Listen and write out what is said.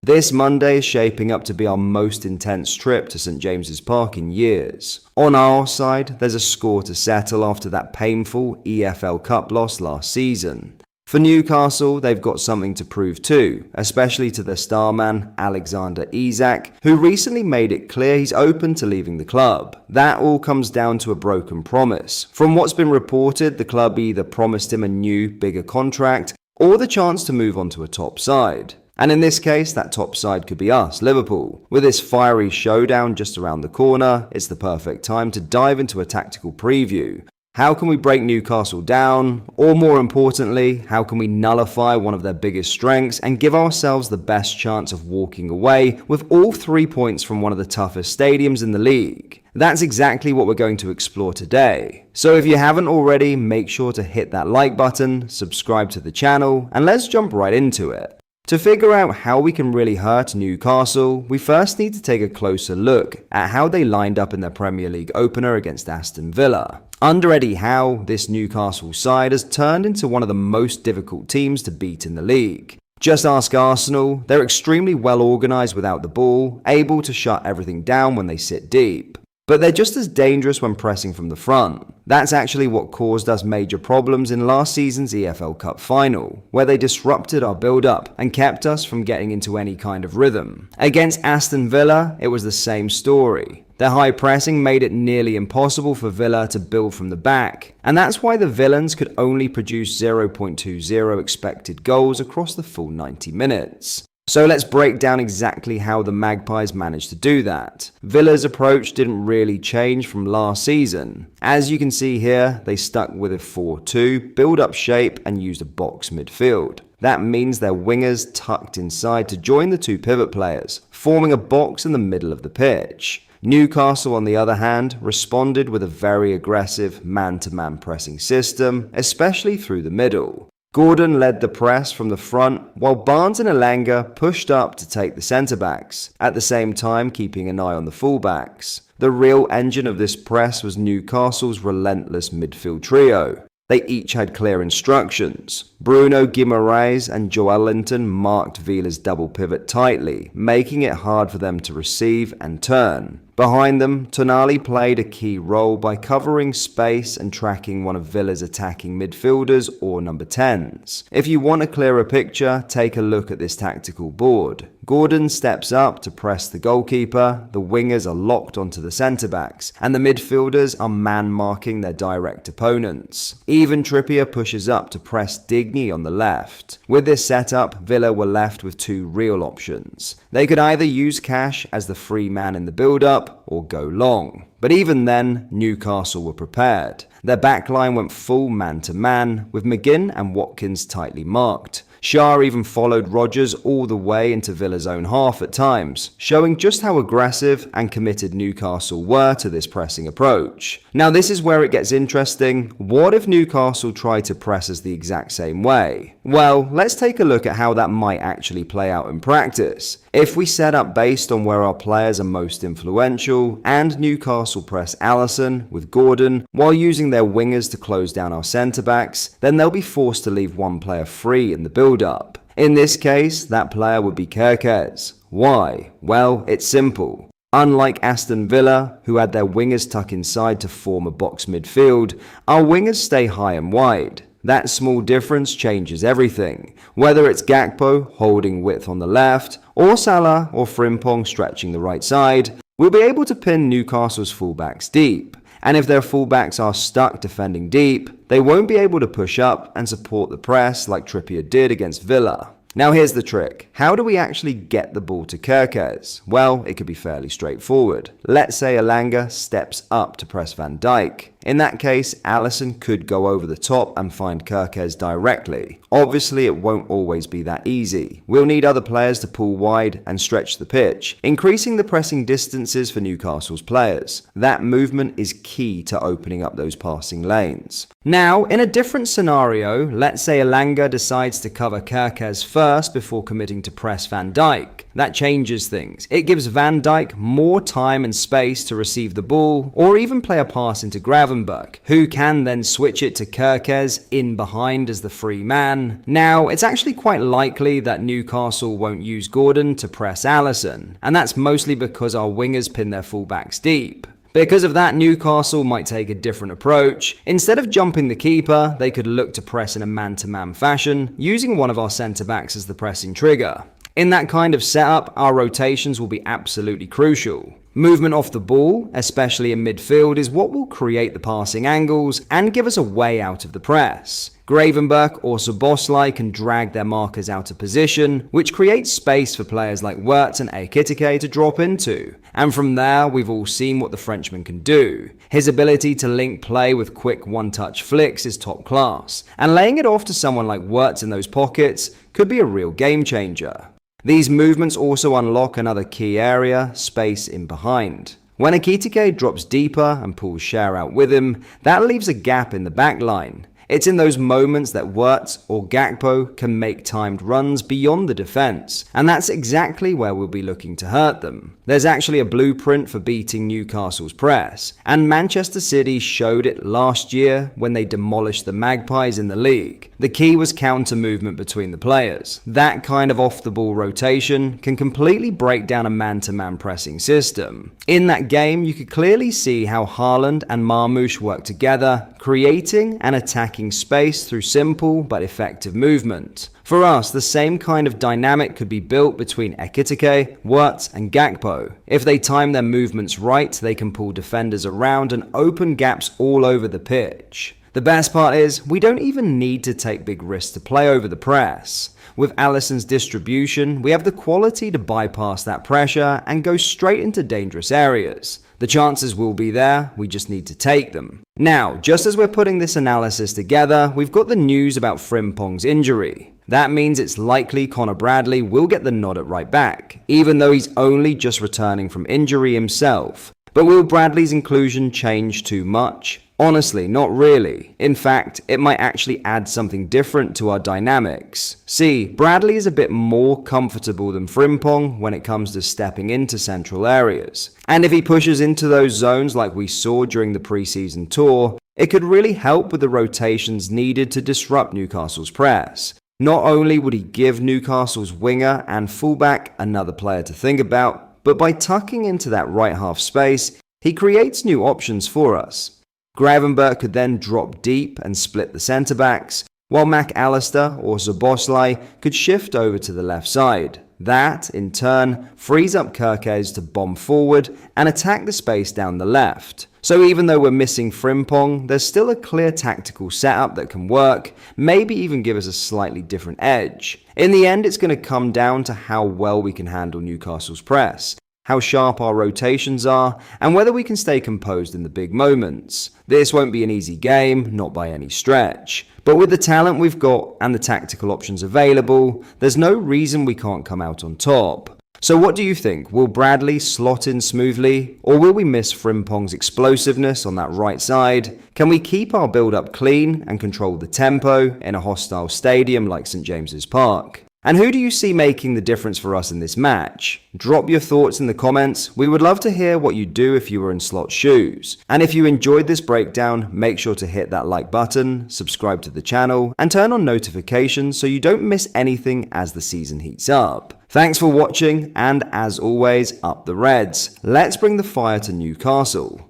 This Monday is shaping up to be our most intense trip to St James's Park in years. On our side, there's a score to settle after that painful EFL Cup loss last season. For Newcastle, they've got something to prove too, especially to their star man, Alexander Isak, who recently made it clear he's open to leaving the club. That all comes down to a broken promise. From what's been reported, the club either promised him a new, bigger contract, or the chance to move on to a top side. And in this case, that top side could be us, Liverpool. With this fiery showdown just around the corner, it's the perfect time to dive into a tactical preview. How can we break Newcastle down? Or more importantly, how can we nullify one of their biggest strengths and give ourselves the best chance of walking away with all 3 points from one of the toughest stadiums in the league? That's exactly what we're going to explore today. So if you haven't already, make sure to hit that like button, subscribe to the channel, and let's jump right into it. To figure out how we can really hurt Newcastle, we first need to take a closer look at how they lined up in their Premier League opener against Aston Villa. Under Eddie Howe, this Newcastle side has turned into one of the most difficult teams to beat in the league. Just ask Arsenal, they're extremely well organised without the ball, able to shut everything down when they sit deep. But they're just as dangerous when pressing from the front. That's actually what caused us major problems in last season's EFL Cup final, where they disrupted our build-up and kept us from getting into any kind of rhythm. Against Aston Villa, it was the same story. Their high pressing made it nearly impossible for Villa to build from the back, and that's why the Villains could only produce 0.20 expected goals across the full 90 minutes. So let's break down exactly how the Magpies managed to do that. Villa's approach didn't really change from last season. As you can see here, they stuck with a 4-2, build-up shape and used a box midfield. That means their wingers tucked inside to join the two pivot players, forming a box in the middle of the pitch. Newcastle, on the other hand, responded with a very aggressive man-to-man pressing system, especially through the middle. Gordon led the press from the front, while Barnes and Elanga pushed up to take the centre-backs, at the same time keeping an eye on the full-backs. The real engine of this press was Newcastle's relentless midfield trio. They each had clear instructions. Bruno Guimaraes and Joelinton marked Villa's double pivot tightly, making it hard for them to receive and turn. Behind them, Tonali played a key role by covering space and tracking one of Villa's attacking midfielders or number 10s. If you want a clearer picture, take a look at this tactical board. Gordon steps up to press the goalkeeper, the wingers are locked onto the centre-backs, and the midfielders are man-marking their direct opponents. Even Trippier pushes up to press Digny on the left. With this setup, Villa were left with two real options. They could either use Cash as the free man in the build-up, or go long. But even then, Newcastle were prepared. Their backline went full man-to-man, with McGinn and Watkins tightly marked. Shah even followed Rodgers all the way into Villa's own half at times, showing just how aggressive and committed Newcastle were to this pressing approach. Now this is where it gets interesting. What if Newcastle tried to press us the exact same way? Well, let's take a look at how that might actually play out in practice. If we set up based on where our players are most influential, and Newcastle press Alisson with Gordon while using their wingers to close down our centre-backs, then they'll be forced to leave one player free in the build-up. In this case, that player would be Kerkez. Why? Well, it's simple. Unlike Aston Villa, who had their wingers tuck inside to form a box midfield, our wingers stay high and wide. That small difference changes everything, whether it's Gakpo holding width on the left, or Salah or Frimpong stretching the right side, we'll be able to pin Newcastle's fullbacks deep. And if their fullbacks are stuck defending deep, they won't be able to push up and support the press like Trippier did against Villa. Now here's the trick. How do we actually get the ball to Kerkez? Well, it could be fairly straightforward. Let's say Elanga steps up to press Van Dijk. In that case, Alisson could go over the top and find Kerkez directly. Obviously, it won't always be that easy. We'll need other players to pull wide and stretch the pitch, increasing the pressing distances for Newcastle's players. That movement is key to opening up those passing lanes. Now, in a different scenario, let's say Elanga decides to cover Kerkez first before committing to press Van Dijk. That changes things. It gives Van Dijk more time and space to receive the ball, or even play a pass into Gravenberch. Gravenberch, who can then switch it to Kerkez in behind as the free man. Now, it's actually quite likely that Newcastle won't use Gordon to press Alisson, and that's mostly because our wingers pin their fullbacks deep. Because of that, Newcastle might take a different approach. Instead of jumping the keeper, they could look to press in a man-to-man fashion, using one of our centre-backs as the pressing trigger. In that kind of setup, our rotations will be absolutely crucial. Movement off the ball, especially in midfield, is what will create the passing angles and give us a way out of the press. Gravenberch or Szoboszlai can drag their markers out of position, which creates space for players like Wirtz and Ekitike to drop into. And from there, we've all seen what the Frenchman can do. His ability to link play with quick one-touch flicks is top class, and laying it off to someone like Wirtz in those pockets could be a real game changer. These movements also unlock another key area, space in behind. When Ekitike drops deeper and pulls Schär out with him, that leaves a gap in the back line. It's in those moments that Wirtz or Gakpo can make timed runs beyond the defense, and that's exactly where we'll be looking to hurt them. There's actually a blueprint for beating Newcastle's press, and Manchester City showed it last year when they demolished the Magpies in the league. The key was counter movement between the players. That kind of off-the-ball rotation can completely break down a man-to-man pressing system. In that game, you could clearly see how Haaland and Marmoush work together, creating and attacking space through simple but effective movement. For us, the same kind of dynamic could be built between Ekitike, Wirtz and Gakpo. If they time their movements right, they can pull defenders around and open gaps all over the pitch. The best part is, we don't even need to take big risks to play over the press. With Alisson's distribution, we have the quality to bypass that pressure and go straight into dangerous areas. The chances will be there, we just need to take them. Now, just as we're putting this analysis together, we've got the news about Frimpong's injury. That means it's likely Connor Bradley will get the nod at right back, even though he's only just returning from injury himself. But will Bradley's inclusion change too much? Honestly, not really. In fact, it might actually add something different to our dynamics. See, Bradley is a bit more comfortable than Frimpong when it comes to stepping into central areas. And if he pushes into those zones like we saw during the preseason tour, it could really help with the rotations needed to disrupt Newcastle's press. Not only would he give Newcastle's winger and fullback another player to think about, but by tucking into that right half space, he creates new options for us. Gravenberch could then drop deep and split the centre-backs, while McAllister or Szoboszlai could shift over to the left side. That, in turn, frees up Kerkez to bomb forward and attack the space down the left. So even though we're missing Frimpong, there's still a clear tactical setup that can work, maybe even give us a slightly different edge. In the end, it's going to come down to how well we can handle Newcastle's press, how sharp our rotations are, and whether we can stay composed in the big moments. This won't be an easy game, not by any stretch. But with the talent we've got and the tactical options available, there's no reason we can't come out on top. So what do you think? Will Bradley slot in smoothly, or will we miss Frimpong's explosiveness on that right side? Can we keep our build-up clean and control the tempo in a hostile stadium like St James's Park? And who do you see making the difference for us in this match? Drop your thoughts in the comments. We would love to hear what you'd do if you were in Slot's shoes. And if you enjoyed this breakdown, make sure to hit that like button, subscribe to the channel, and turn on notifications so you don't miss anything as the season heats up. Thanks for watching, and as always, up the Reds. Let's bring the fire to Newcastle.